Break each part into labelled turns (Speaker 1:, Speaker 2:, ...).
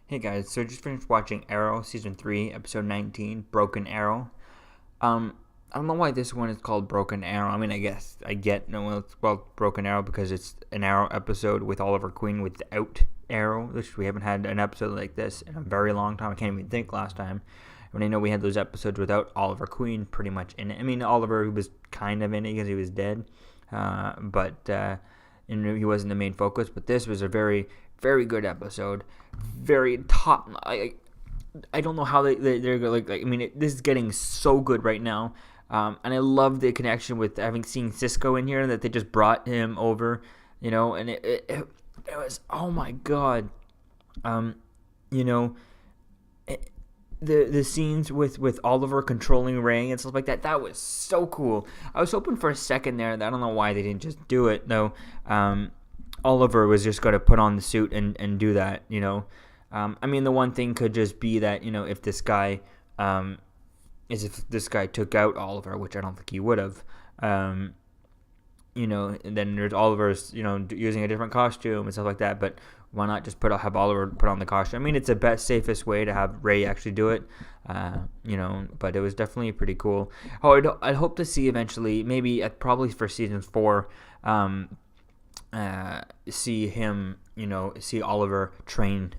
Speaker 1: Hey guys, so just finished watching Arrow season 3, episode 19, Broken Arrow. I don't know why this one is called Broken Arrow. I mean, I guess I get no, it's called Broken Arrow because it's an Arrow episode with Oliver Queen without Arrow, which we haven't had an episode like this in a very long time. I can't even think last time when I know we had those episodes without Oliver Queen pretty much in it. I mean, Oliver was kind of in it because he was dead, but he wasn't the main focus. But this was a very, very good episode. Very top. I don't know how they're like. I mean, this is getting so good right now, and I love the connection with having seen Cisco in here and that they just brought him over, and it was, oh my god, you know, it, the scenes with Oliver controlling Ray and stuff like that was so cool. I was hoping for a second there. I don't know why they didn't just do it though. Oliver was just going to put on the suit and do that. I mean, the one thing could just be that, if this guy, if this guy took out Oliver, which I don't think he would have, and then there's Oliver's, using a different costume and stuff like that. But why not just have Oliver put on the costume? I mean, it's the best, safest way to have Ray actually do it, but it was definitely pretty cool. Oh, I'd hope to see eventually, maybe probably for season 4, see him, see Oliver train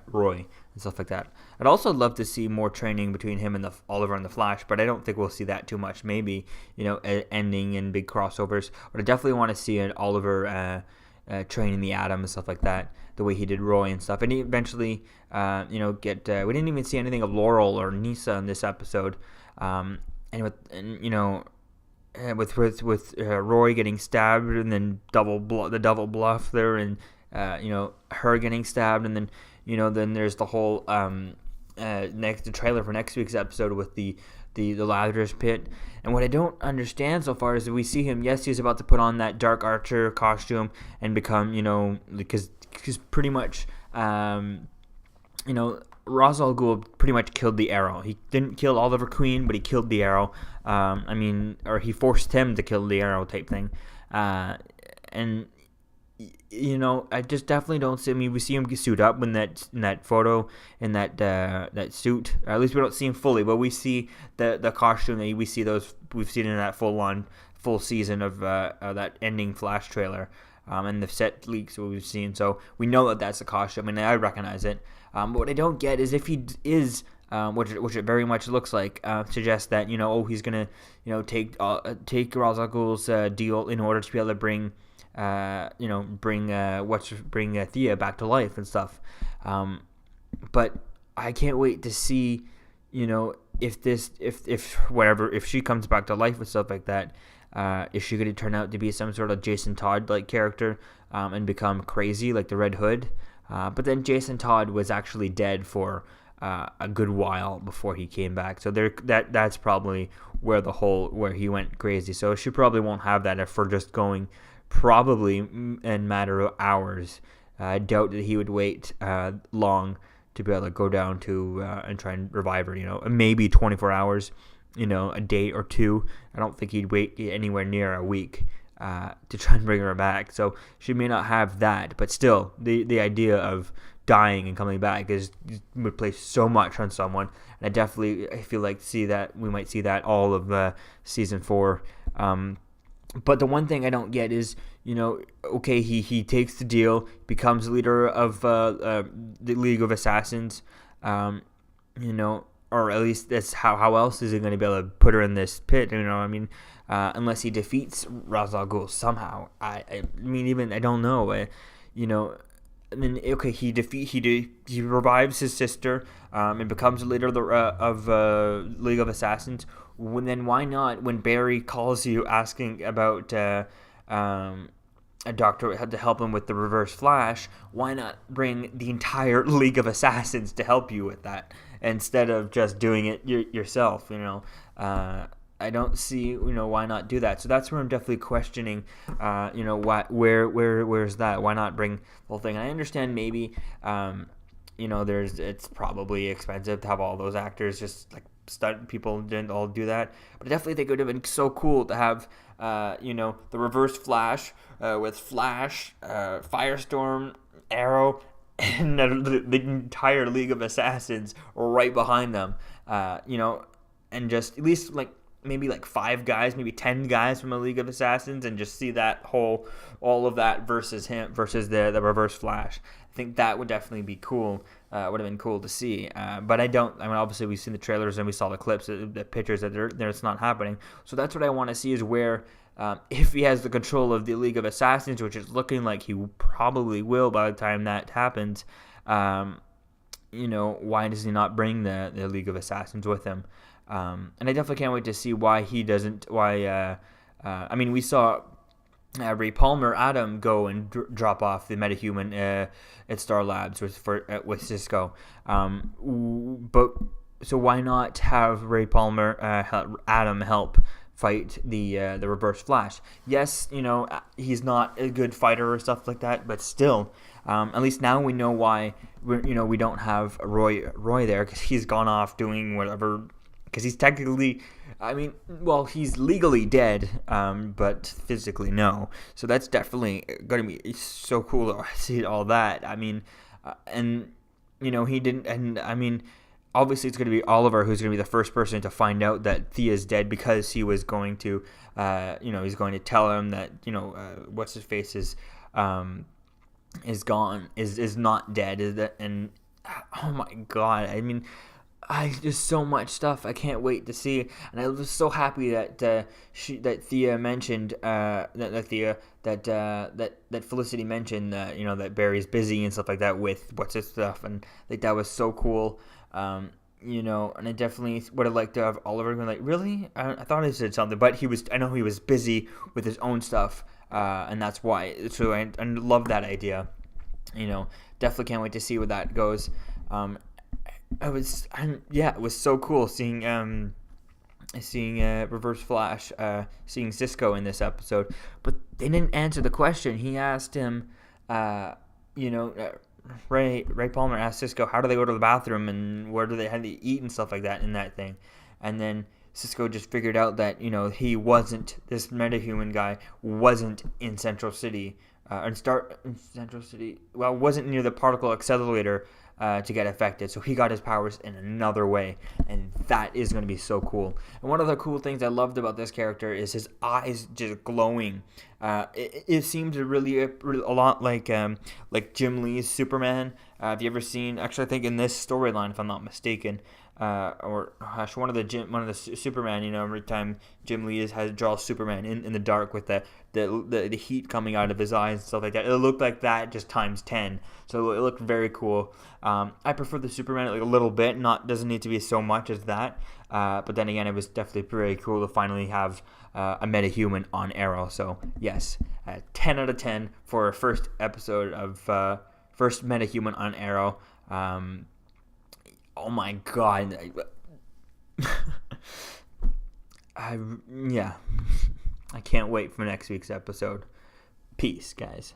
Speaker 1: Roy and stuff like that. I'd also love to see more training between him and Oliver and the Flash, but I don't think we'll see that too much. Maybe, ending in big crossovers. But I definitely want to see an Oliver training the Atom and stuff like that, the way he did Roy and stuff. And he eventually, we didn't even see anything of Laurel or Nisa in this episode. With Roy getting stabbed and then the double bluff there, and her getting stabbed, and then then there's the whole the trailer for next week's episode with the Lazarus pit. And what I don't understand so far is that we see him, yes, he's about to put on that Dark Archer costume and become, because pretty much Ra's al Ghul pretty much killed the Arrow. He didn't kill Oliver Queen, but he killed the Arrow. Or he forced him to kill the Arrow type thing. And I just definitely don't see. I mean, we see him suit up in that photo, in that suit. Or at least we don't see him fully, but we see the costume that we see we've seen in that full season of that ending Flash trailer. And the set leaks that we've seen, so we know that that's the costume, and I recognize it. But what I don't get is if he is, which it very much looks like, suggests that he's gonna take Ra's al Ghul's deal in order to be able to bring Thea back to life and stuff. But I can't wait to see if she comes back to life and stuff like that. Is she going to turn out to be some sort of Jason Todd-like character and become crazy like the Red Hood? But then Jason Todd was actually dead for a good while before he came back. So that's probably where he went crazy. So she probably won't have that if we're just going probably in a matter of hours. I doubt that he would wait long to be able to go down to and try and revive her. Maybe 24 hours. A day or two. I don't think he'd wait anywhere near a week to try and bring her back. So she may not have that, but still, the idea of dying and coming back would place so much on someone. And I feel like we might see that all of season 4. But the one thing I don't get is, okay, he takes the deal, becomes leader of the League of Assassins, or at least that's how else is he going to be able to put her in this pit? Unless he defeats Ra's al Ghul somehow. I don't know. Okay, he revives his sister and becomes the leader of League of Assassins. Then why not, when Barry calls you asking about a doctor to help him with the Reverse Flash, why not bring the entire League of Assassins to help you with that instead of just doing it yourself? I don't see why not do that. So that's where I'm definitely questioning. Where's that? Why not bring the whole thing? And I understand maybe it's probably expensive to have all those actors just like stunt people didn't all do that, but I definitely think it would have been so cool to have the Reverse Flash with Flash, Firestorm, Arrow, and the entire League of Assassins right behind them. And just at least maybe 5 guys, maybe 10 guys from a League of Assassins, and just see all of that versus him, versus the Reverse Flash. I think that would definitely be cool. Would have been cool to see. But I don't. I mean, obviously we've seen the trailers and we saw the clips, the pictures that it's not happening. So that's what I want to see, is where if he has the control of the League of Assassins, which is looking like he probably will by the time that happens. Why does he not bring the League of Assassins with him? And I definitely can't wait to see why he doesn't. I mean, we saw Ray Palmer, Adam, go and drop off the metahuman at Star Labs with Cisco. But so why not have Ray Palmer, Adam, help fight the Reverse Flash? Yes, he's not a good fighter or stuff like that, but still, at least now we know why we don't have Roy there, because he's gone off doing whatever. Because he's technically, he's legally dead, but physically no. So that's definitely going to be so cool to see all that. He didn't, and obviously it's going to be Oliver who's going to be the first person to find out that Thea's dead, because he was going to, he's going to tell him that, what's his face is gone, is not dead, and oh my god, just so much stuff. I can't wait to see, and I was so happy that Thea mentioned that Felicity mentioned that Barry's busy and stuff like that with what's his stuff, and that was so cool. And I definitely would have liked to have Oliver been like, really? I thought he said something, but I know he was busy with his own stuff, and that's why. So I love that idea. Definitely can't wait to see where that goes. It was so cool seeing Reverse Flash, seeing Cisco in this episode, but they didn't answer the question. He asked him, Ray Palmer asked Cisco, how do they go to the bathroom and where do they have to eat and stuff like that in that thing, and then Cisco just figured out that this metahuman guy wasn't in Central City, wasn't near the particle accelerator to get affected, so he got his powers in another way, and that is going to be so cool. And one of the cool things I loved about this character is his eyes just glowing. It seemed really a lot like Jim Lee's Superman. Have you ever seen? Actually, I think in this storyline, if I'm not mistaken, one of the Superman. Every time Jim Lee draws Superman in the dark with the heat coming out of his eyes and stuff like that. It looked like that, just times 10. So it looked very cool. I prefer the Superman a little bit. Doesn't need to be so much as that. But then again, it was definitely pretty cool to finally have a metahuman on Arrow. So yes, 10 out of 10 for our first episode of first metahuman on Arrow. Oh my god. I can't wait for next week's episode. Peace, guys.